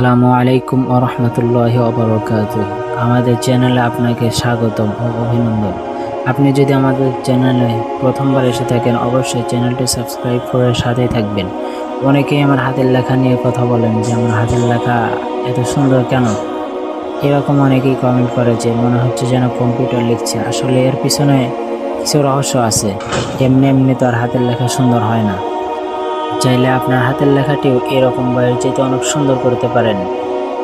আসসালামু আলাইকুম ওয়া রাহমাতুল্লাহি ওয়া বারাকাতুহু। আমাদের চ্যানেলে আপনাকে স্বাগতম ও অভিনন্দন। আপনি যদি আমাদের চ্যানেলে প্রথমবার এসে থাকেন, অবশ্যই চ্যানেলটি সাবস্ক্রাইব করে সাথেই থাকবেন। অনেকেই আমার হাতের লেখা নিয়ে কথা বলেন যে আমার হাতের লেখা এত সুন্দর কেন? এরকম অনেকেই কমেন্ট করে যে মনে হচ্ছে যেন কম্পিউটার লিখছে। আসলে এর পিছনে কিছু রহস্য আছে। এমনি এমনি তো আর হাতের লেখা সুন্দর হয় না। চাইলে আপনার হাতের লেখাটিও এরকম বা এর চাইতে অনেক সুন্দর করতে পারেন।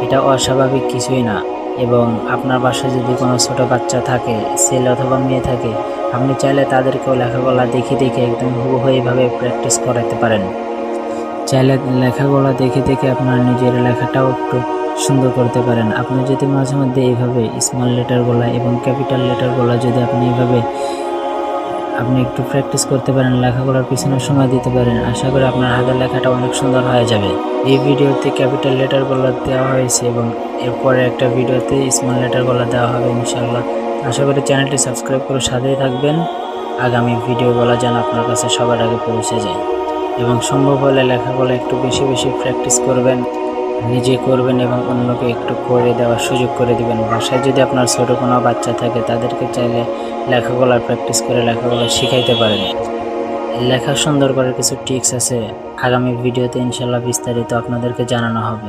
এটা অস্বাভাবিক কিছুই না। এবং আপনার বাসায় যদি কোনো ছোট বাচ্চা থাকে, ছেলে অথবা মেয়ে থাকে, আপনি চাইলে তাদেরকেও লেখাগুলা দেখে দেখে একদম হুবহু এইভাবে প্র্যাকটিস করাতে পারেন। চাইলে লেখাগুলা দেখে দেখে আপনার নিজের লেখাটাও একটু সুন্দর করতে পারেন। আপনি যদি মাঝে মধ্যে এইভাবে স্মল লেটারগুলা এবং ক্যাপিটাল লেটারগুলা যদি আপনি এইভাবে একটু প্র্যাকটিস করতে পারেন, লেখাগুলোর পিছনে সময় দিতে পারেন, আশা করি আপনার হাতের লেখাটা অনেক সুন্দর হয়ে যাবে। এই ভিডিওতে ক্যাপিটাল লেটারগুলো দেওয়া হয়েছে এবং এরপরে একটা ভিডিওতে স্মল লেটারগুলো দেওয়া হবে ইনশাআল্লাহ। আশা করি চ্যানেলটি সাবস্ক্রাইব করে সাথেই থাকবেন। আগামী ভিডিওগুলো যেন আপনার কাছে সবার আগে পৌঁছে যায়। এবং সম্ভব হলে লেখাগুলো একটু বেশি বেশি প্র্যাকটিস করবেন, নিজে করবেন এবং অন্যকে একটু করে দেওয়ার সুযোগ করে দিবেন। বাসায় যদি আপনার ছোটো কোনো বাচ্চা থাকে, তাদেরকে চাইলে লেখাগুলো প্র্যাকটিস করে লেখাগুলো শিখাইতে পারেন। লেখা সুন্দর করার কিছু টিপস আছে, আগামী ভিডিওতে ইনশাল্লাহ বিস্তারিত আপনাদেরকে জানানো হবে।